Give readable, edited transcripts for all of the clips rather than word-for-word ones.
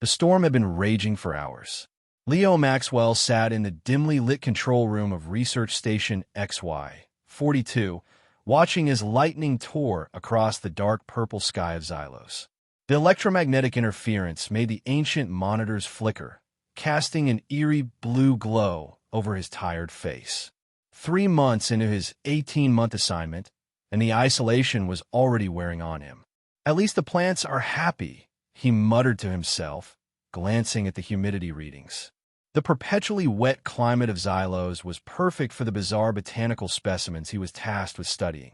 The storm had been raging for hours. Leo Maxwell sat in the dimly lit control room of Research Station XY-42, watching as lightning tore across the dark purple sky of Xylos. The electromagnetic interference made the ancient monitors flicker, casting an eerie blue glow over his tired face. 3 months into his 18-month assignment, and the isolation was already wearing on him. At least the plants are happy, he muttered to himself, glancing at the humidity readings. The perpetually wet climate of Xylos was perfect for the bizarre botanical specimens he was tasked with studying.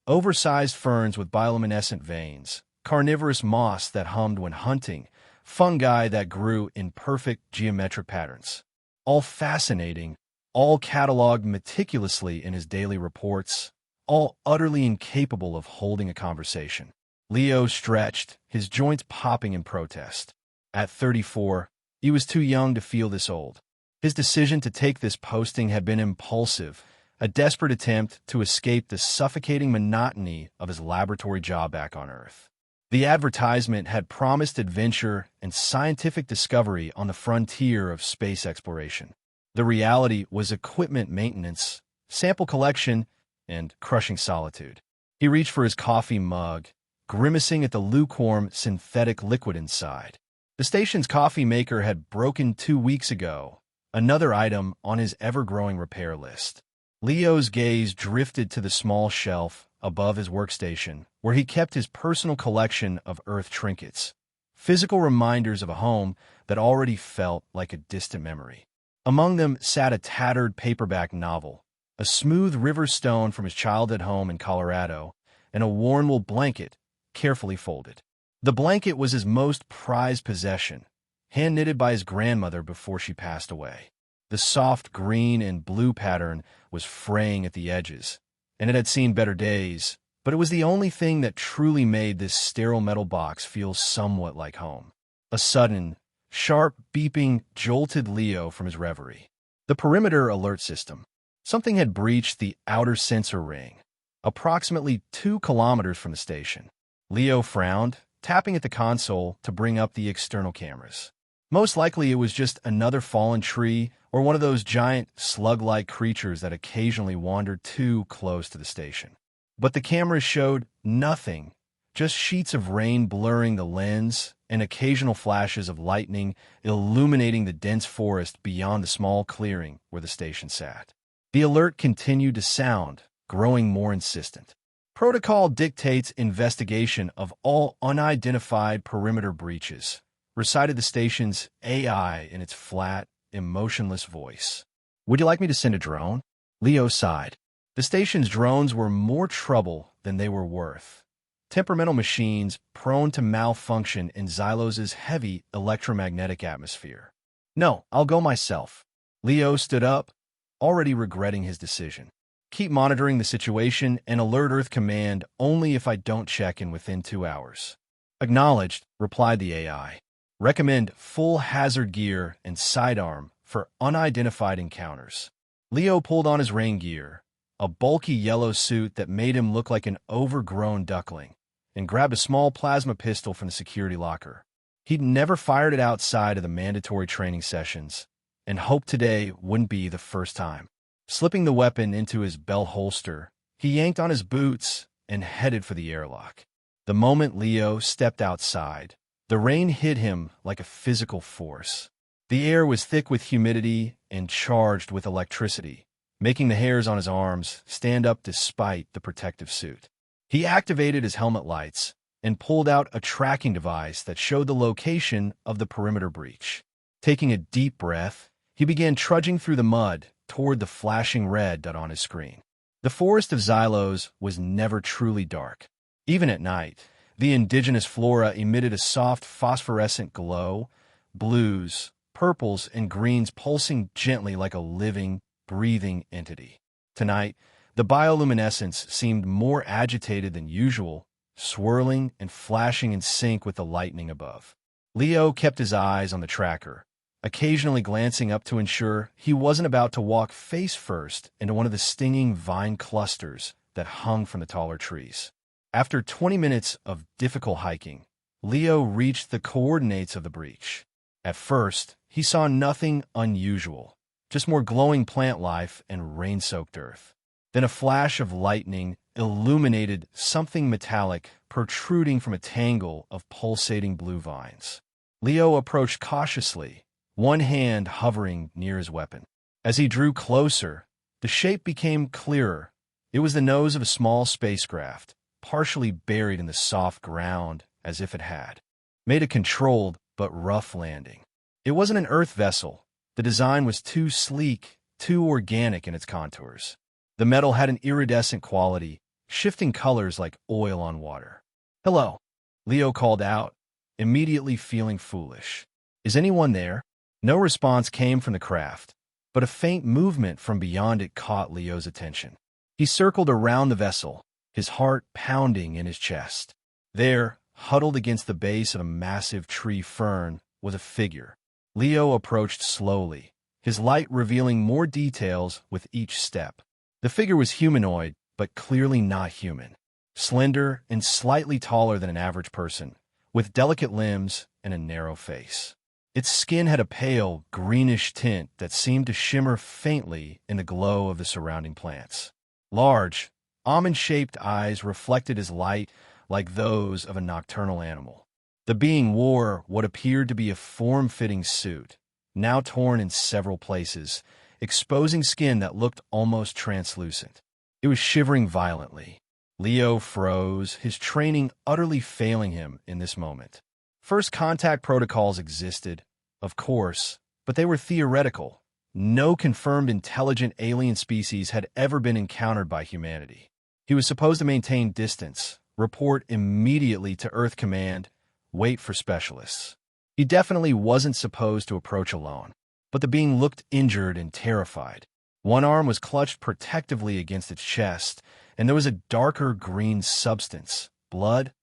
Oversized ferns with bioluminescent veins, carnivorous moss that hummed when hunting, fungi that grew in perfect geometric patterns. All fascinating, all catalogued meticulously in his daily reports, all utterly incapable of holding a conversation. Leo stretched, his joints popping in protest. At 34, he was too young to feel this old. His decision to take this posting had been impulsive, a desperate attempt to escape the suffocating monotony of his laboratory job back on Earth. The advertisement had promised adventure and scientific discovery on the frontier of space exploration. The reality was equipment maintenance, sample collection, and crushing solitude. He reached for his coffee mug, grimacing at the lukewarm synthetic liquid inside. The station's coffee maker had broken 2 weeks ago, another item on his ever-growing repair list. Leo's gaze drifted to the small shelf above his workstation, where he kept his personal collection of Earth trinkets, physical reminders of a home that already felt like a distant memory. Among them sat a tattered paperback novel, a smooth river stone from his childhood home in Colorado, and a worn-wool blanket, carefully folded. The blanket was his most prized possession, hand-knitted by his grandmother before she passed away. The soft green and blue pattern was fraying at the edges, and it had seen better days, but it was the only thing that truly made this sterile metal box feel somewhat like home. A sudden, sharp beeping jolted Leo from his reverie. The perimeter alert system. Something had breached the outer sensor ring, approximately 2 kilometers from the station. Leo frowned, tapping at the console to bring up the external cameras. Most likely it was just another fallen tree or one of those giant slug-like creatures that occasionally wandered too close to the station. But the cameras showed nothing, just sheets of rain blurring the lens and occasional flashes of lightning illuminating the dense forest beyond the small clearing where the station sat. The alert continued to sound, growing more insistent. Protocol dictates investigation of all unidentified perimeter breaches, recited the station's AI in its flat, emotionless voice. Would you like me to send a drone? Leo sighed. The station's drones were more trouble than they were worth. Temperamental machines prone to malfunction in Xylos's heavy electromagnetic atmosphere. No, I'll go myself. Leo stood up, already regretting his decision. Keep monitoring the situation and alert Earth Command only if I don't check in within 2 hours. Acknowledged, replied the AI. Recommend full hazard gear and sidearm for unidentified encounters. Leo pulled on his rain gear, a bulky yellow suit that made him look like an overgrown duckling, and grabbed a small plasma pistol from the security locker. He'd never fired it outside of the mandatory training sessions, and hoped today wouldn't be the first time. Slipping the weapon into his belt holster, he yanked on his boots and headed for the airlock. The moment Leo stepped outside, the rain hit him like a physical force. The air was thick with humidity and charged with electricity, making the hairs on his arms stand up despite the protective suit. He activated his helmet lights and pulled out a tracking device that showed the location of the perimeter breach. Taking a deep breath, he began trudging through the mud toward the flashing red dot on his screen. The forest of Xylos was never truly dark. Even at night, the indigenous flora emitted a soft phosphorescent glow, blues, purples, and greens pulsing gently like a living, breathing entity. Tonight, the bioluminescence seemed more agitated than usual, swirling and flashing in sync with the lightning above. Leo kept his eyes on the tracker, occasionally glancing up to ensure he wasn't about to walk face first into one of the stinging vine clusters that hung from the taller trees. After 20 minutes of difficult hiking, Leo reached the coordinates of the breach. At first, he saw nothing unusual, just more glowing plant life and rain-soaked earth. Then a flash of lightning illuminated something metallic protruding from a tangle of pulsating blue vines. Leo approached cautiously, one hand hovering near his weapon. As he drew closer, the shape became clearer. It was the nose of a small spacecraft, partially buried in the soft ground as if it had made a controlled but rough landing. It wasn't an Earth vessel. The design was too sleek, too organic in its contours. The metal had an iridescent quality, shifting colors like oil on water. "Hello," Leo called out, immediately feeling foolish. "Is anyone there?" No response came from the craft, but a faint movement from beyond it caught Leo's attention. He circled around the vessel, his heart pounding in his chest. There, huddled against the base of a massive tree fern, was a figure. Leo approached slowly, his light revealing more details with each step. The figure was humanoid, but clearly not human. Slender and slightly taller than an average person, with delicate limbs and a narrow face. Its skin had a pale, greenish tint that seemed to shimmer faintly in the glow of the surrounding plants. Large, almond-shaped eyes reflected his light like those of a nocturnal animal. The being wore what appeared to be a form-fitting suit, now torn in several places, exposing skin that looked almost translucent. It was shivering violently. Leo froze, his training utterly failing him in this moment. First contact protocols existed, of course, but they were theoretical. No confirmed intelligent alien species had ever been encountered by humanity. He was supposed to maintain distance, report immediately to Earth Command, wait for specialists. He definitely wasn't supposed to approach alone, but the being looked injured and terrified. One arm was clutched protectively against its chest, and there was a darker green substance, blood,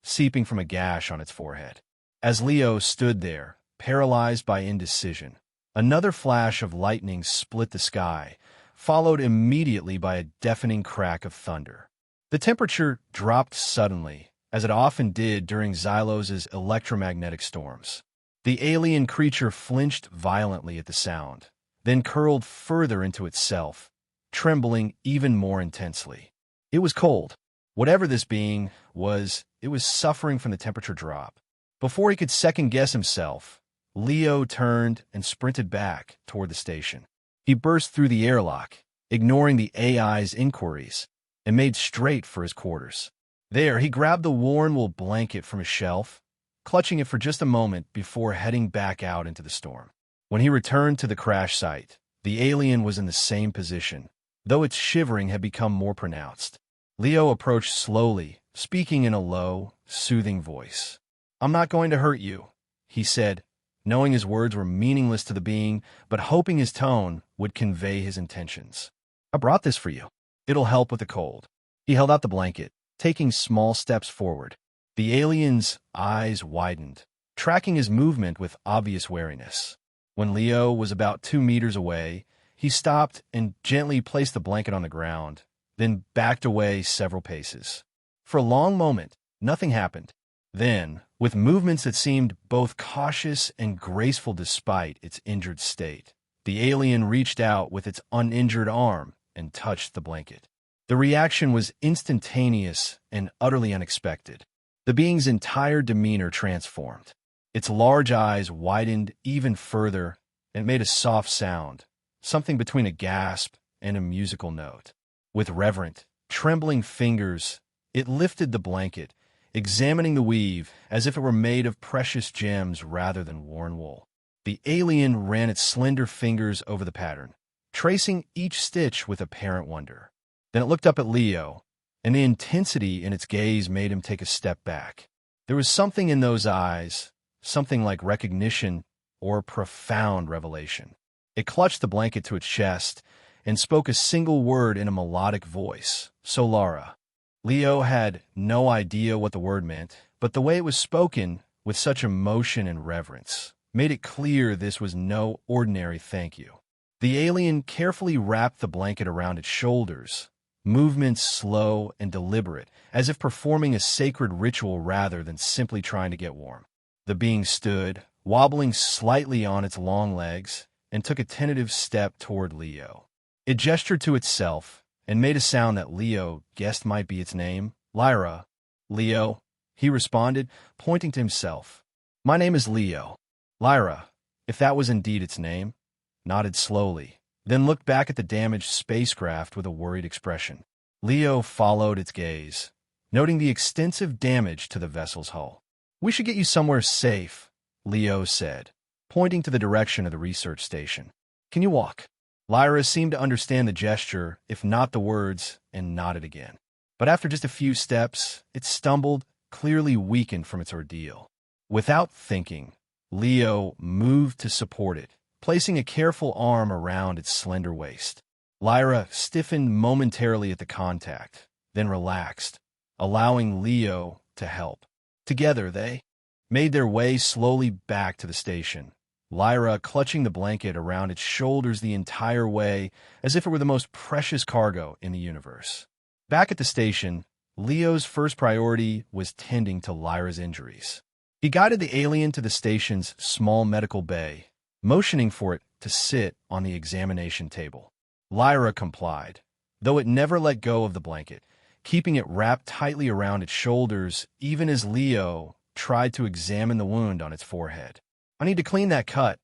seeping from a gash on its forehead. As Leo stood there, paralyzed by indecision, another flash of lightning split the sky, followed immediately by a deafening crack of thunder. The temperature dropped suddenly, as it often did during Xylos's electromagnetic storms. The alien creature flinched violently at the sound, then curled further into itself, trembling even more intensely. It was cold. Whatever this being was, it was suffering from the temperature drop. Before he could second-guess himself, Leo turned and sprinted back toward the station. He burst through the airlock, ignoring the AI's inquiries, and made straight for his quarters. There, he grabbed the worn wool blanket from a shelf, clutching it for just a moment before heading back out into the storm. When he returned to the crash site, the alien was in the same position, though its shivering had become more pronounced. Leo approached slowly, speaking in a low, soothing voice. "I'm not going to hurt you," he said, knowing his words were meaningless to the being, but hoping his tone would convey his intentions. "I brought this for you. It'll help with the cold." He held out the blanket, taking small steps forward. The alien's eyes widened, tracking his movement with obvious wariness. When Leo was about 2 meters away, he stopped and gently placed the blanket on the ground, then backed away several paces. For a long moment, nothing happened. Then, with movements that seemed both cautious and graceful despite its injured state, the alien reached out with its uninjured arm and touched the blanket. The reaction was instantaneous and utterly unexpected. The being's entire demeanor transformed. Its large eyes widened even further and made a soft sound, something between a gasp and a musical note. With reverent, trembling fingers, it lifted the blanket, examining the weave as if it were made of precious gems rather than worn wool. The alien ran its slender fingers over the pattern, tracing each stitch with apparent wonder. Then it looked up at Leo, and the intensity in its gaze made him take a step back. There was something in those eyes, something like recognition or profound revelation. It clutched the blanket to its chest and spoke a single word in a melodic voice, Solara. Leo had no idea what the word meant, but the way it was spoken, with such emotion and reverence, made it clear this was no ordinary thank you. The alien carefully wrapped the blanket around its shoulders, movements slow and deliberate, as if performing a sacred ritual rather than simply trying to get warm. The being stood, wobbling slightly on its long legs, and took a tentative step toward Leo. It gestured to itself and made a sound that Leo guessed might be its name, Lyra. Leo, he responded, pointing to himself. My name is Leo. Lyra, if that was indeed its name, nodded slowly, then looked back at the damaged spacecraft with a worried expression. Leo followed its gaze, noting the extensive damage to the vessel's hull. We should get you somewhere safe, Leo said, pointing to the direction of the research station. Can you walk? Lyra seemed to understand the gesture, if not the words, and nodded again. But after just a few steps, it stumbled, clearly weakened from its ordeal. Without thinking, Leo moved to support it, placing a careful arm around its slender waist. Lyra stiffened momentarily at the contact, then relaxed, allowing Leo to help. Together, they made their way slowly back to the station, Lyra clutching the blanket around its shoulders the entire way as if it were the most precious cargo in the universe. Back at the station, Leo's first priority was tending to Lyra's injuries. He guided the alien to the station's small medical bay, motioning for it to sit on the examination table. Lyra complied, though it never let go of the blanket, keeping it wrapped tightly around its shoulders even as Leo tried to examine the wound on its forehead. I need to clean that cut,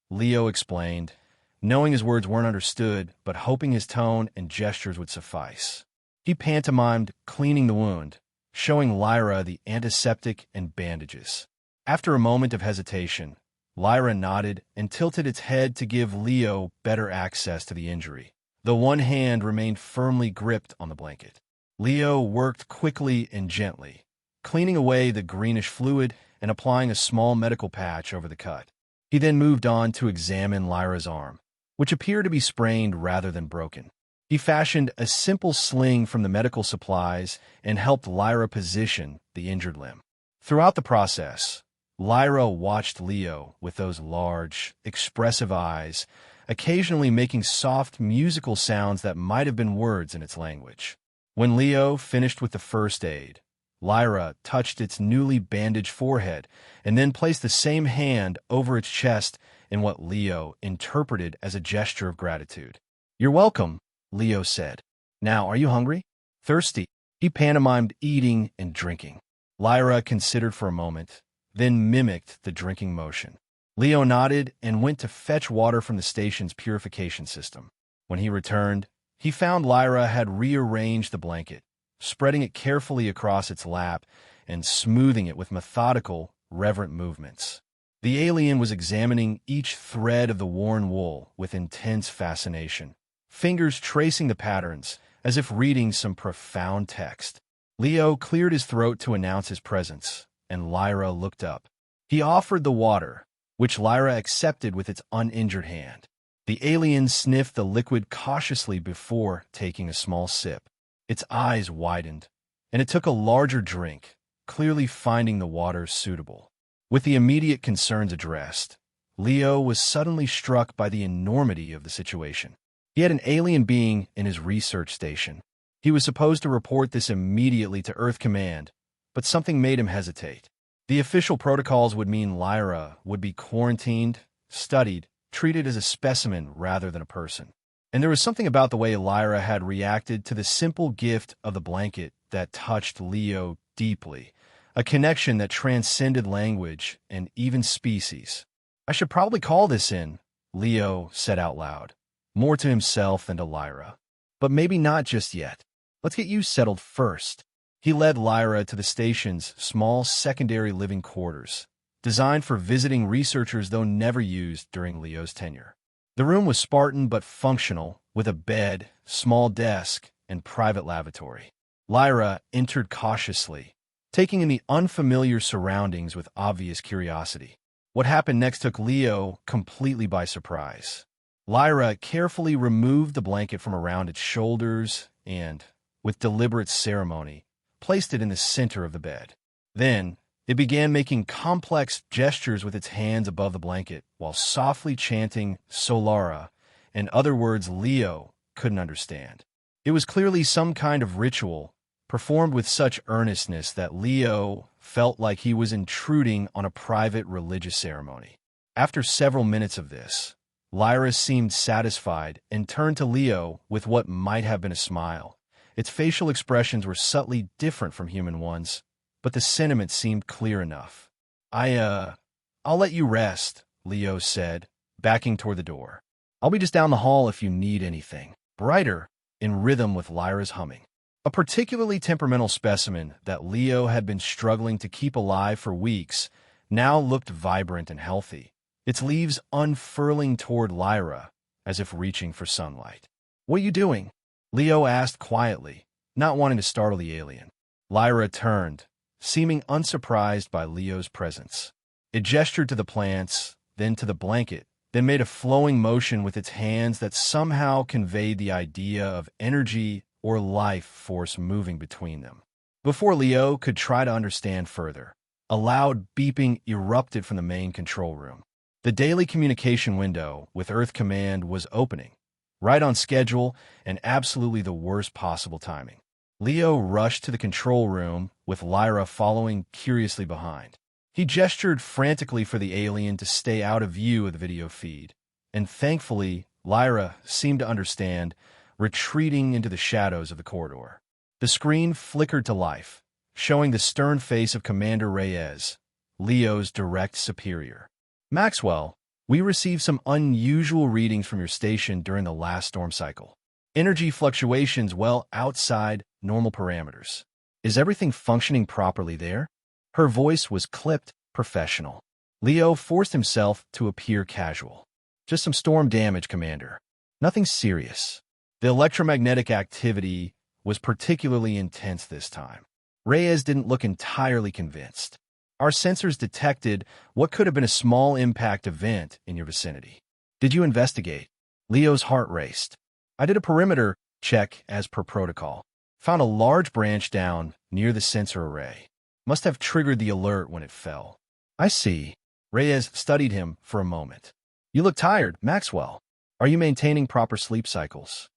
Leo explained, knowing his words weren't understood, but hoping his tone and gestures would suffice. He pantomimed cleaning the wound, showing Lyra the antiseptic and bandages. After a moment of hesitation, Lyra nodded and tilted its head to give Leo better access to the injury, though one hand remained firmly gripped on the blanket. Leo worked quickly and gently, cleaning away the greenish fluid and applying a small medical patch over the cut. He then moved on to examine Lyra's arm, which appeared to be sprained rather than broken. He fashioned a simple sling from the medical supplies and helped Lyra position the injured limb. Throughout the process, Lyra watched Leo with those large, expressive eyes, occasionally making soft musical sounds that might have been words in its language. When Leo finished with the first aid, Lyra touched its newly bandaged forehead and then placed the same hand over its chest in what Leo interpreted as a gesture of gratitude. You're welcome, Leo said. Now, are you hungry? Thirsty? He pantomimed eating and drinking. Lyra considered for a moment, then mimicked the drinking motion. Leo nodded and went to fetch water from the station's purification system. When he returned, he found Lyra had rearranged the blanket, spreading it carefully across its lap and smoothing it with methodical, reverent movements. The alien was examining each thread of the worn wool with intense fascination, fingers tracing the patterns as if reading some profound text. Leo cleared his throat to announce his presence, and Lyra looked up. He offered the water, which Lyra accepted with its uninjured hand. The alien sniffed the liquid cautiously before taking a small sip. Its eyes widened, and it took a larger drink, clearly finding the water suitable. With the immediate concerns addressed, Leo was suddenly struck by the enormity of the situation. He had an alien being in his research station. He was supposed to report this immediately to Earth Command, but something made him hesitate. The official protocols would mean Lyra would be quarantined, studied, treated as a specimen rather than a person. And there was something about the way Lyra had reacted to the simple gift of the blanket that touched Leo deeply, a connection that transcended language and even species. I should probably call this in, Leo said out loud, more to himself than to Lyra. But maybe not just yet. Let's get you settled first. He led Lyra to the station's small secondary living quarters, designed for visiting researchers though never used during Leo's tenure. The room was Spartan but functional, with a bed, small desk, and private lavatory. Lyra entered cautiously, taking in the unfamiliar surroundings with obvious curiosity. What happened next took Leo completely by surprise. Lyra carefully removed the blanket from around its shoulders and, with deliberate ceremony, placed it in the center of the bed. Then, it began making complex gestures with its hands above the blanket while softly chanting Solara and other words Leo couldn't understand. It was clearly some kind of ritual, performed with such earnestness that Leo felt like he was intruding on a private religious ceremony. After several minutes of this, Lyra seemed satisfied and turned to Leo with what might have been a smile. Its facial expressions were subtly different from human ones, but the sentiment seemed clear enough. I'll let you rest, Leo said, backing toward the door. I'll be just down the hall if you need anything. Brighter, in rhythm with Lyra's humming. A particularly temperamental specimen that Leo had been struggling to keep alive for weeks now looked vibrant and healthy, its leaves unfurling toward Lyra as if reaching for sunlight. "What are you doing?" Leo asked quietly, not wanting to startle the alien. Lyra turned, seeming unsurprised by Leo's presence. It gestured to the plants, then to the blanket, then made a flowing motion with its hands that somehow conveyed the idea of energy or life force moving between them. Before Leo could try to understand further, a loud beeping erupted from the main control room. The daily communication window with Earth Command was opening, right on schedule and absolutely the worst possible timing. Leo rushed to the control room, with Lyra following curiously behind. He gestured frantically for the alien to stay out of view of the video feed, and thankfully, Lyra seemed to understand, retreating into the shadows of the corridor. The screen flickered to life, showing the stern face of Commander Reyes, Leo's direct superior. "Maxwell, we received some unusual readings from your station during the last storm cycle. Energy fluctuations well outside normal parameters. Is everything functioning properly there?" Her voice was clipped, professional. Leo forced himself to appear casual. "Just some storm damage, Commander. Nothing serious." The electromagnetic activity was particularly intense this time. Reyes didn't look entirely convinced. "Our sensors detected what could have been a small impact event in your vicinity. Did you investigate?" Leo's heart raced. "I did a perimeter check as per protocol. Found a large branch down near the sensor array. Must have triggered the alert when it fell." "I see." Reyes studied him for a moment. "You look tired, Maxwell. Are you maintaining proper sleep cycles?"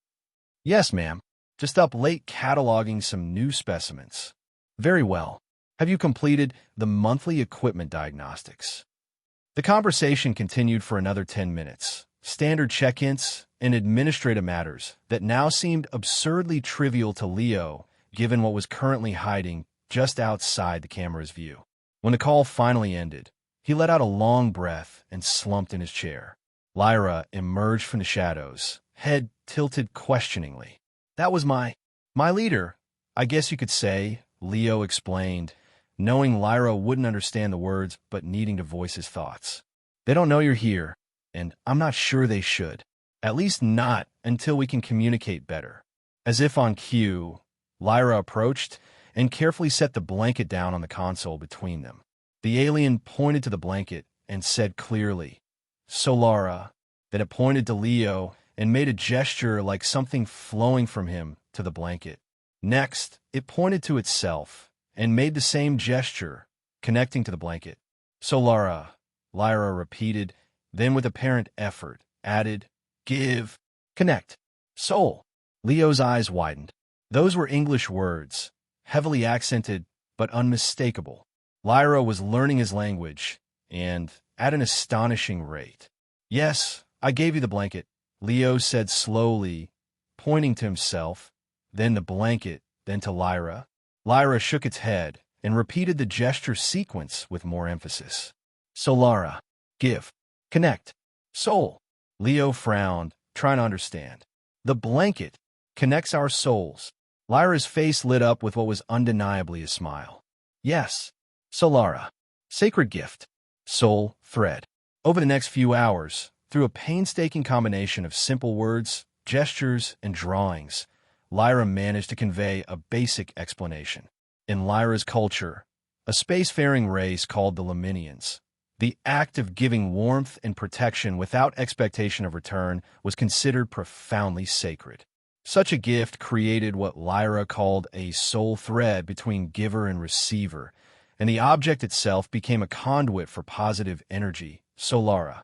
"Yes, ma'am. Just up late cataloging some new specimens." "Very well. Have you completed the monthly equipment diagnostics?" The conversation continued for another 10 minutes. Standard check-ins and administrative matters that now seemed absurdly trivial to Leo, given what was currently hiding just outside the camera's view. When the call finally ended, he let out a long breath and slumped in his chair. Lyra emerged from the shadows, head tilted questioningly. "That was my leader, I guess you could say," Leo explained, knowing Lyra wouldn't understand the words but needing to voice his thoughts. "They don't know you're here, and I'm not sure they should. At least not until we can communicate better." As if on cue, Lyra approached and carefully set the blanket down on the console between them. The alien pointed to the blanket and said clearly, "Solara." Then it pointed to Leo and made a gesture like something flowing from him to the blanket. Next, it pointed to itself and made the same gesture, connecting to the blanket. "Solara," Lyra repeated, then with apparent effort, added, "Give, connect, soul." Leo's eyes widened. Those were English words, heavily accented but unmistakable. Lyra was learning his language, and at an astonishing rate. "Yes, I gave you the blanket," Leo said slowly, pointing to himself, then the blanket, then to Lyra. Lyra shook its head and repeated the gesture sequence with more emphasis. "Solara, give, connect, soul." Leo frowned, trying to understand. "The blanket connects our souls." Lyra's face lit up with what was undeniably a smile. "Yes, Solara, sacred gift, soul, thread." Over the next few hours, through a painstaking combination of simple words, gestures, and drawings, Lyra managed to convey a basic explanation. In Lyra's culture, a spacefaring race called the Laminians, the act of giving warmth and protection without expectation of return was considered profoundly sacred. Such a gift created what Lyra called a soul thread between giver and receiver, and the object itself became a conduit for positive energy, Solara.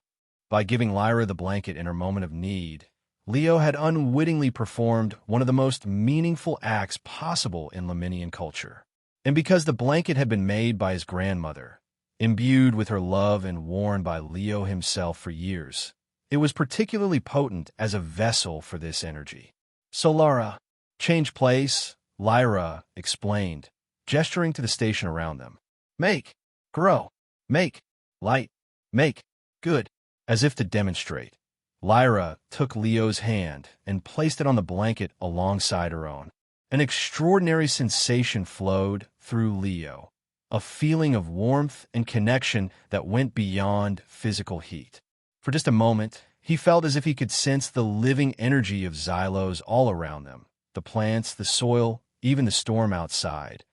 By giving Lyra the blanket in her moment of need, Leo had unwittingly performed one of the most meaningful acts possible in Lemnian culture. And because the blanket had been made by his grandmother, imbued with her love and worn by Leo himself for years, it was particularly potent as a vessel for this energy. Solara, change place, Lyra explained, gesturing to the station around them. Make, grow, make, light, make, good. As if to demonstrate, Lyra took Leo's hand and placed it on the blanket alongside her own. An extraordinary sensation flowed through Leo, a feeling of warmth and connection that went beyond physical heat. For just a moment, he felt as if he could sense the living energy of Xylos all around them, the plants, the soil, even the storm outside,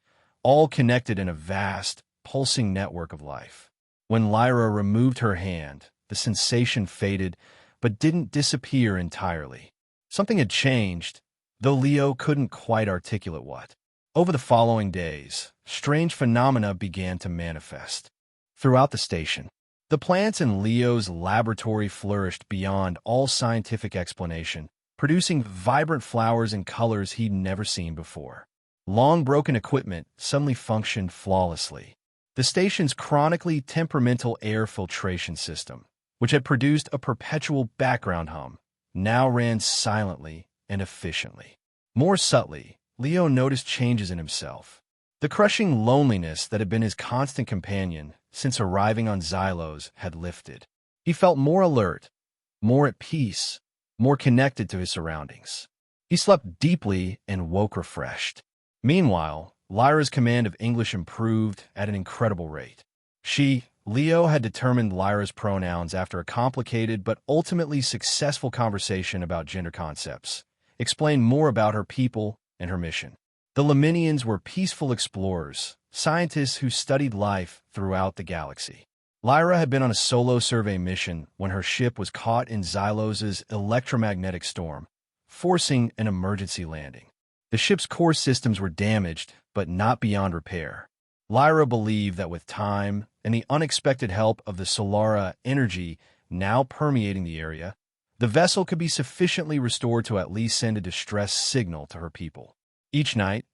all connected in a vast, pulsing network of life. When Lyra removed her hand, the sensation faded, but didn't disappear entirely. Something had changed, though Leo couldn't quite articulate what. Over the following days, strange phenomena began to manifest. Throughout the station, the plants in Leo's laboratory flourished beyond all scientific explanation, producing vibrant flowers and colors he'd never seen before. Long-broken equipment suddenly functioned flawlessly. The station's chronically temperamental air filtration system, which had produced a perpetual background hum, now ran silently and efficiently. More subtly, Leo noticed changes in himself. The crushing loneliness that had been his constant companion since arriving on Xylos had lifted. He felt more alert, more at peace, more connected to his surroundings. He slept deeply and woke refreshed. Meanwhile, Lyra's command of English improved at an incredible rate. Leo had determined Lyra's pronouns after a complicated but ultimately successful conversation about gender concepts, explained more about her people and her mission. The Lemnians were peaceful explorers, scientists who studied life throughout the galaxy. Lyra had been on a solo survey mission when her ship was caught in Xylos' electromagnetic storm, forcing an emergency landing. The ship's core systems were damaged, but not beyond repair. Lyra believed that with time and the unexpected help of the Solara energy now permeating the area, the vessel could be sufficiently restored to at least send a distress signal to her people. Each night,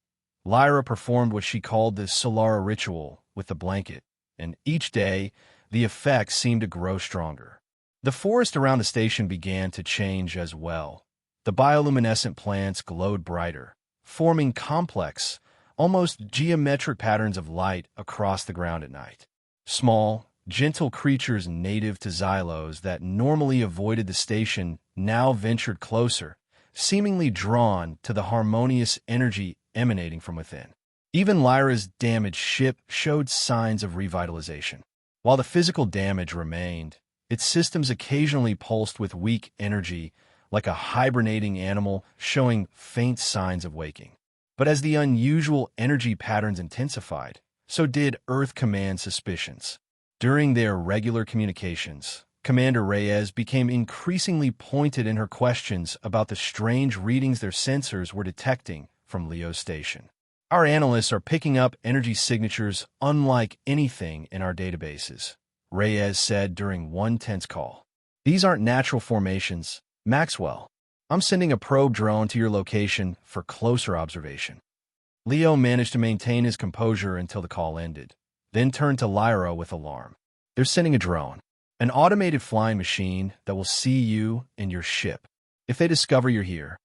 Lyra performed what she called the Solara ritual with the blanket, and each day, the effects seemed to grow stronger. The forest around the station began to change as well. The bioluminescent plants glowed brighter, forming complex, almost geometric patterns of light across the ground at night. Small, gentle creatures native to Xylos that normally avoided the station now ventured closer, seemingly drawn to the harmonious energy emanating from within. Even Lyra's damaged ship showed signs of revitalization. While the physical damage remained, its systems occasionally pulsed with weak energy, like a hibernating animal showing faint signs of waking. But as the unusual energy patterns intensified, so did Earth Command's suspicions. During their regular communications, Commander Reyes became increasingly pointed in her questions about the strange readings their sensors were detecting from Leo's station. Our analysts are picking up energy signatures unlike anything in our databases, Reyes said during one tense call. These aren't natural formations, Maxwell. I'm sending a probe drone to your location for closer observation. Leo managed to maintain his composure until the call ended, then turned to Lyra with alarm. They're sending a drone, an automated flying machine that will see you and your ship. If they discover you're here.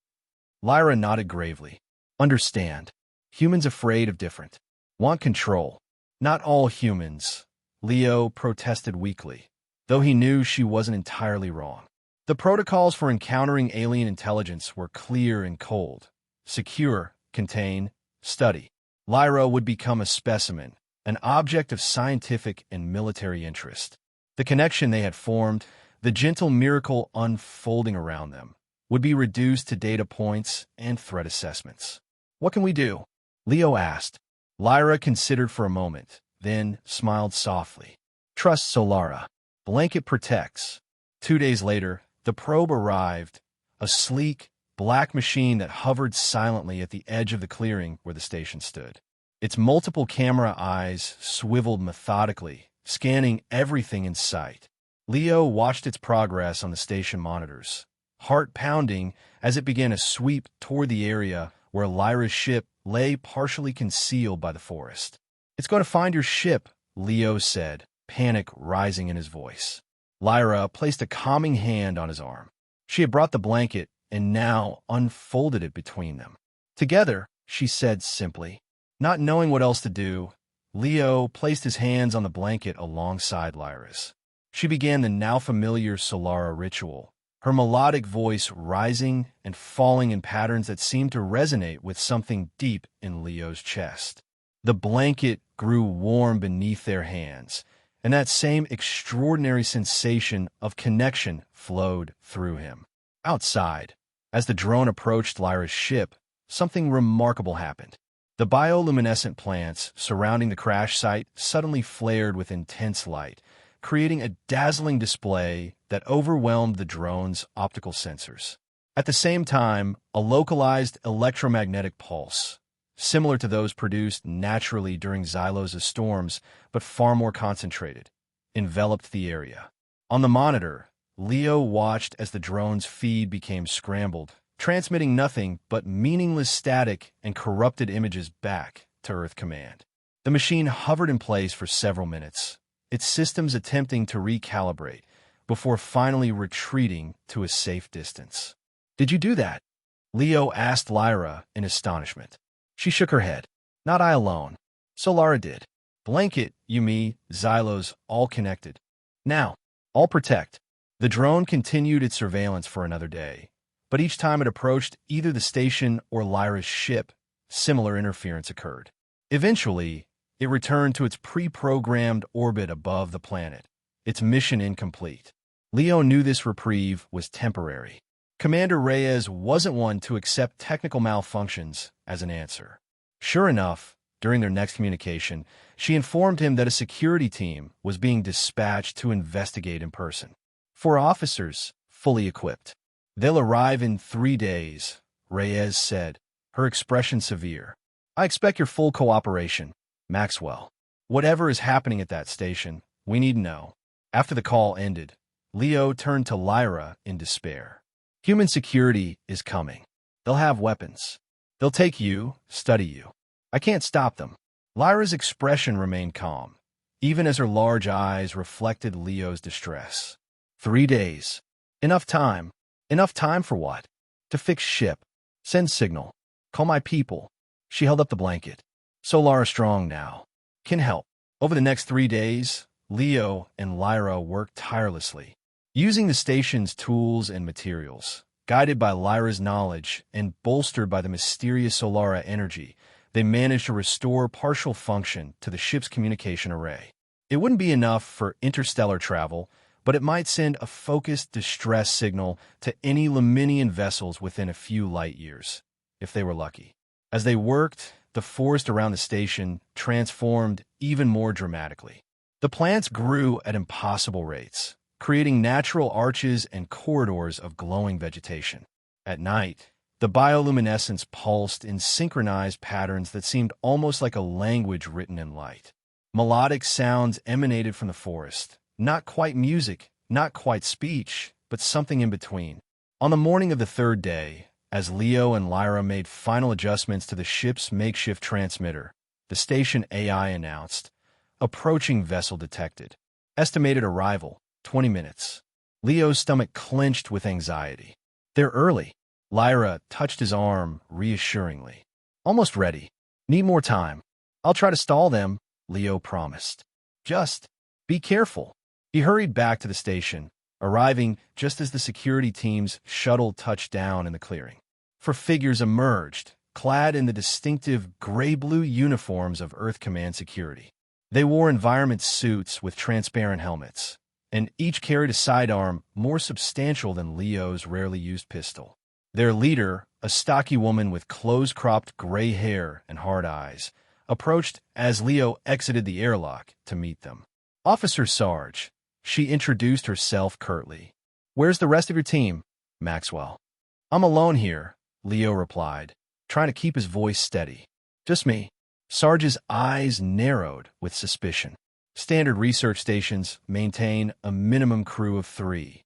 Lyra nodded gravely. Understand. Humans afraid of different. Want control. Not all humans, Leo protested weakly, though he knew she wasn't entirely wrong. The protocols for encountering alien intelligence were clear and cold. Secure, contain, study. Lyra would become a specimen, an object of scientific and military interest. The connection they had formed, the gentle miracle unfolding around them, would be reduced to data points and threat assessments. What can we do? Leo asked. Lyra considered for a moment, then smiled softly. Trust Solara. Blanket protects. 2 days later, the probe arrived, a sleek, black machine that hovered silently at the edge of the clearing where the station stood. Its multiple camera eyes swiveled methodically, scanning everything in sight. Leo watched its progress on the station monitors, heart pounding as it began a sweep toward the area where Lyra's ship lay partially concealed by the forest. "It's going to find your ship," Leo said, panic rising in his voice. Lyra placed a calming hand on his arm. She had brought the blanket and now unfolded it between them. "Together," she said simply. Not knowing what else to do, Leo placed his hands on the blanket alongside Lyra's. She began the now familiar Solara ritual, her melodic voice rising and falling in patterns that seemed to resonate with something deep in Leo's chest. The blanket grew warm beneath their hands, and that same extraordinary sensation of connection flowed through him. Outside, as the drone approached Lyra's ship, something remarkable happened. The bioluminescent plants surrounding the crash site suddenly flared with intense light, creating a dazzling display that overwhelmed the drone's optical sensors. At the same time, a localized electromagnetic pulse, similar to those produced naturally during Xylos' storms, but far more concentrated, enveloped the area. On the monitor, Leo watched as the drone's feed became scrambled, transmitting nothing but meaningless static and corrupted images back to Earth Command. The machine hovered in place for several minutes, its systems attempting to recalibrate before finally retreating to a safe distance. "Did you do that?" Leo asked Lyra in astonishment. She shook her head. "Not I alone. Solara did. Blanket, Yumi, Xylos, all connected. Now, I'll protect." The drone continued its surveillance for another day, but each time it approached either the station or Lyra's ship, similar interference occurred. Eventually, it returned to its pre-programmed orbit above the planet, its mission incomplete. Leo knew this reprieve was temporary. Commander Reyes wasn't one to accept technical malfunctions as an answer. Sure enough, during their next communication, she informed him that a security team was being dispatched to investigate in person. 4 officers, fully equipped. "They'll arrive in 3 days," Reyes said, her expression severe. "I expect your full cooperation, Maxwell. Whatever is happening at that station, we need to know." After the call ended, Leo turned to Lyra in despair. "Human security is coming. They'll have weapons. They'll take you, study you. I can't stop them." Lyra's expression remained calm, even as her large eyes reflected Leo's distress. 3 days. Enough time. Enough time for what? To fix ship. Send signal. Call my people. She held up the blanket. "Solara strong now. Can help." Over the next 3 days, Leo and Lyra worked tirelessly, using the station's tools and materials. Guided by Lyra's knowledge and bolstered by the mysterious Solara energy, they managed to restore partial function to the ship's communication array. It wouldn't be enough for interstellar travel, but it might send a focused distress signal to any Lemnian vessels within a few light years, if they were lucky. As they worked, the forest around the station transformed even more dramatically. The plants grew at impossible rates, creating natural arches and corridors of glowing vegetation. At night, the bioluminescence pulsed in synchronized patterns that seemed almost like a language written in light. Melodic sounds emanated from the forest, not quite music, not quite speech, but something in between. On the morning of the 3rd day, as Leo and Lyra made final adjustments to the ship's makeshift transmitter, the station AI announced, "Approaching vessel detected. Estimated arrival, 20 minutes. Leo's stomach clenched with anxiety. "They're early." Lyra touched his arm reassuringly. "Almost ready. Need more time. I'll try to stall them," Leo promised. "Just be careful." He hurried back to the station, arriving just as the security team's shuttle touched down in the clearing. 4 figures emerged, clad in the distinctive gray-blue uniforms of Earth Command security. They wore environment suits with transparent helmets, and each carried a sidearm more substantial than Leo's rarely used pistol. Their leader, a stocky woman with close-cropped gray hair and hard eyes, approached as Leo exited the airlock to meet them. "Officer Sarge," she introduced herself curtly. "Where's the rest of your team, Maxwell?" "I'm alone here," Leo replied, trying to keep his voice steady. "Just me." Sarge's eyes narrowed with suspicion. Standard research stations maintain a minimum crew of 3.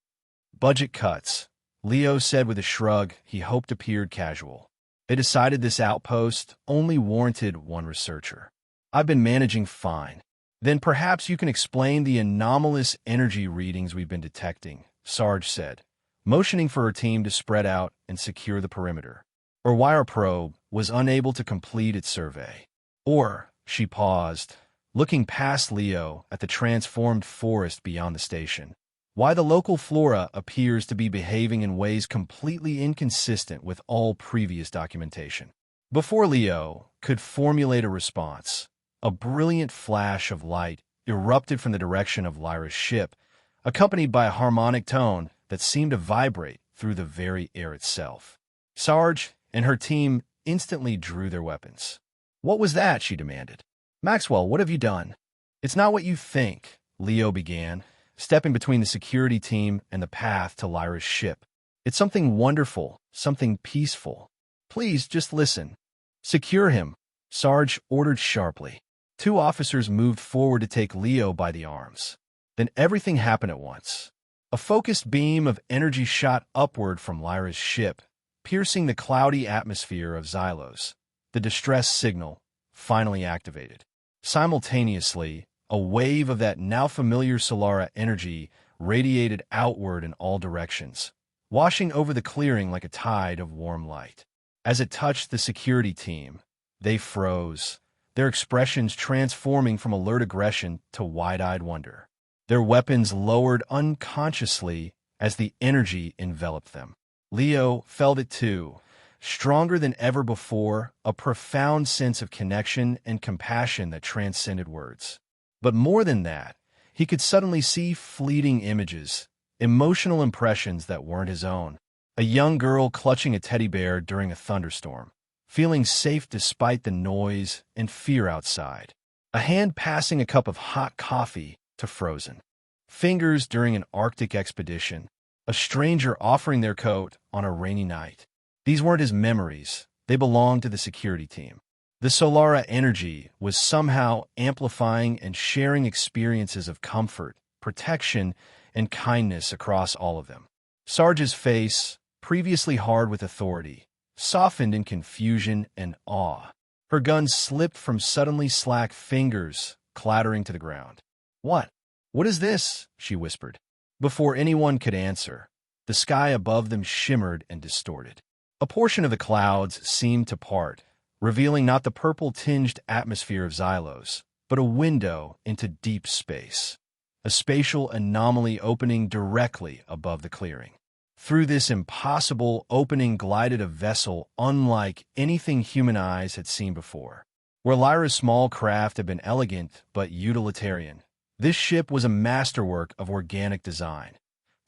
Budget cuts, Leo said with a shrug he hoped appeared casual. They decided this outpost only warranted one researcher. I've been managing fine. Then perhaps you can explain the anomalous energy readings we've been detecting, Sarge said, motioning for her team to spread out and secure the perimeter. Her wire probe was unable to complete its survey. Or, she paused, looking past Leo at the transformed forest beyond the station. Why the local flora appears to be behaving in ways completely inconsistent with all previous documentation. Before Leo could formulate a response, a brilliant flash of light erupted from the direction of Lyra's ship, accompanied by a harmonic tone that seemed to vibrate through the very air itself. Sarge and her team instantly drew their weapons. "What was that?" she demanded. "Maxwell, what have you done?" "It's not what you think," Leo began, stepping between the security team and the path to Lyra's ship. "It's something wonderful, something peaceful. Please, just listen." "Secure him," Sarge ordered sharply. Two officers moved forward to take Leo by the arms. Then everything happened at once. A focused beam of energy shot upward from Lyra's ship, piercing the cloudy atmosphere of Xylos. The distress signal finally activated. Simultaneously, a wave of that now familiar Solara energy radiated outward in all directions, washing over the clearing like a tide of warm light. As it touched the security team, they froze, their expressions transforming from alert aggression to wide-eyed wonder. Their weapons lowered unconsciously as the energy enveloped them. Leo felt it too, stronger than ever before, a profound sense of connection and compassion that transcended words. But more than that, he could suddenly see fleeting images, emotional impressions that weren't his own. A young girl clutching a teddy bear during a thunderstorm, feeling safe despite the noise and fear outside. A hand passing a cup of hot coffee to Frozen. Fingers during an Arctic expedition. A stranger offering their coat on a rainy night. These weren't his memories. They belonged to the security team. The Solara energy was somehow amplifying and sharing experiences of comfort, protection, and kindness across all of them. Sarge's face, previously hard with authority, softened in confusion and awe. Her gun slipped from suddenly slack fingers, clattering to the ground. "What? What is this?" she whispered. Before anyone could answer, the sky above them shimmered and distorted. A portion of the clouds seemed to part, revealing not the purple-tinged atmosphere of Xylos, but a window into deep space, a spatial anomaly opening directly above the clearing. Through this impossible opening glided a vessel unlike anything human eyes had seen before. Where Lyra's small craft had been elegant but utilitarian, this ship was a masterwork of organic design,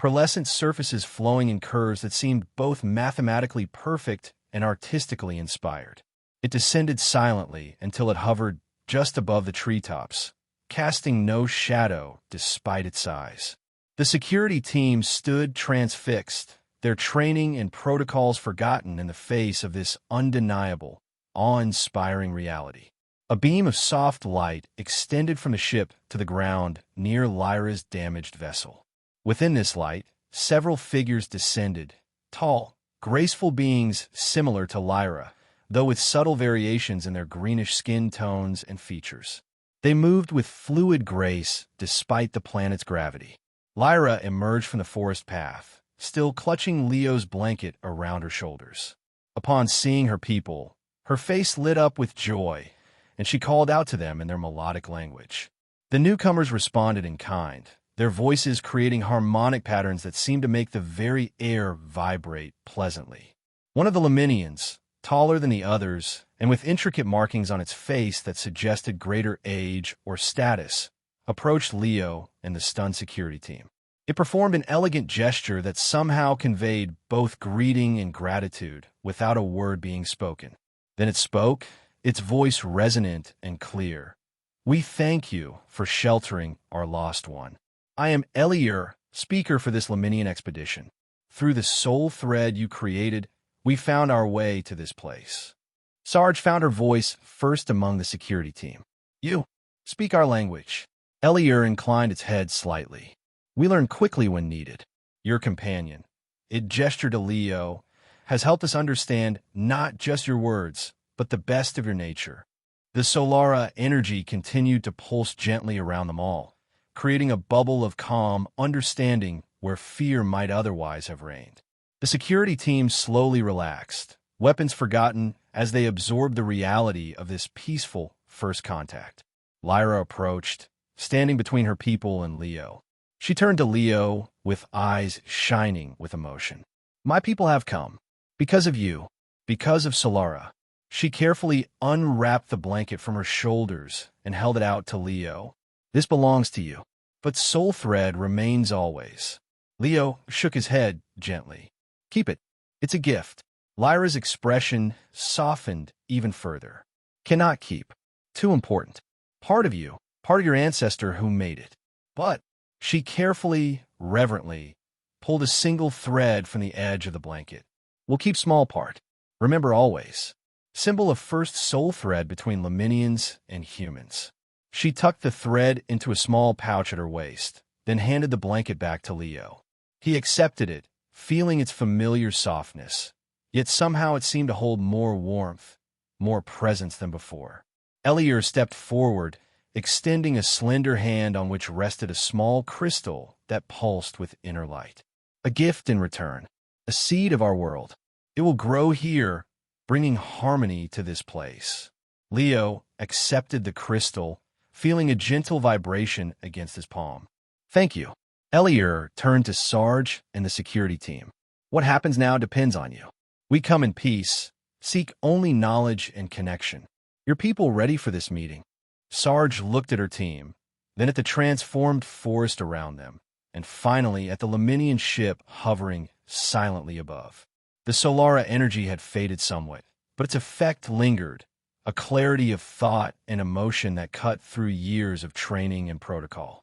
pearlescent surfaces flowing in curves that seemed both mathematically perfect and artistically inspired. It descended silently until it hovered just above the treetops, casting no shadow despite its size. The security team stood transfixed, their training and protocols forgotten in the face of this undeniable, awe-inspiring reality. A beam of soft light extended from the ship to the ground near Lyra's damaged vessel. Within this light, several figures descended, tall, graceful beings similar to Lyra, though with subtle variations in their greenish skin tones and features. They moved with fluid grace despite the planet's gravity. Lyra emerged from the forest path, still clutching Leo's blanket around her shoulders. Upon seeing her people, her face lit up with joy, and she called out to them in their melodic language. The newcomers responded in kind, their voices creating harmonic patterns that seemed to make the very air vibrate pleasantly. One of the Leminians, taller than the others, and with intricate markings on its face that suggested greater age or status, approached Leo and the stunned security team. It performed an elegant gesture that somehow conveyed both greeting and gratitude without a word being spoken. Then it spoke, its voice resonant and clear. "We thank you for sheltering our lost one. I am Eliur, speaker for this Leminian expedition. Through the soul thread you created, we found our way to this place." Sarge found her voice first among the security team. "You speak our language." Eliur inclined its head slightly. "We learn quickly when needed. Your companion. It gestured to Leo, has helped us understand not just your words, but the best of your nature. The Solara energy continued to pulse gently around them all, creating a bubble of calm understanding where fear might otherwise have reigned. The security team slowly relaxed, weapons forgotten as they absorbed the reality of this peaceful first contact. Lyra approached, standing between her people and Leo. She turned to Leo with eyes shining with emotion. My people have come. Because of you. Because of Solara. She carefully unwrapped the blanket from her shoulders and held it out to Leo. This belongs to you. But Soul Thread remains always. Leo shook his head gently. Keep it. It's a gift. Lyra's expression softened even further. Cannot keep. Too important. Part of you. Part of your ancestor who made it. But she carefully, reverently, pulled a single thread from the edge of the blanket. We'll keep small part. Remember always. Symbol of first soul thread between Lemnians and humans. She tucked the thread into a small pouch at her waist, then handed the blanket back to Leo. He accepted it, feeling its familiar softness. Yet somehow it seemed to hold more warmth, more presence than before. Elier stepped forward, extending a slender hand on which rested a small crystal that pulsed with inner light. A gift in return, a seed of our world. It will grow here, bringing harmony to this place. Leo accepted the crystal, feeling a gentle vibration against his palm. Thank you. Elier turned to Sarge and the security team. What happens now depends on you. We come in peace, seek only knowledge and connection. Your people ready for this meeting? Sarge looked at her team, then at the transformed forest around them, and finally at the Lemnian ship hovering silently above. The Solara energy had faded somewhat, but its effect lingered, a clarity of thought and emotion that cut through years of training and protocol.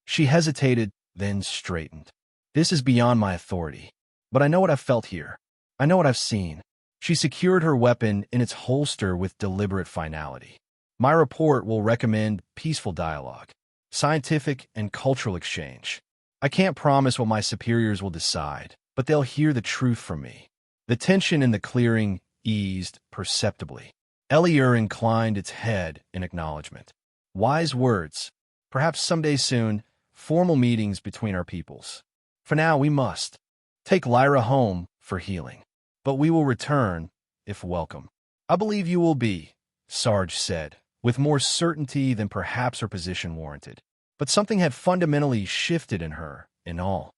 She hesitated, then straightened. This is beyond my authority, but I know what I've felt here. I know what I've seen. She secured her weapon in its holster with deliberate finality. My report will recommend peaceful dialogue, scientific and cultural exchange. I can't promise what my superiors will decide, but they'll hear the truth from me. The tension in the clearing eased perceptibly. Elier inclined its head in acknowledgement. Wise words. Perhaps someday soon, formal meetings between our peoples. For now, we must take Lyra home for healing. But we will return, if welcome. I believe you will be, Sarge said, with more certainty than perhaps her position warranted. But something had fundamentally shifted in her, in all.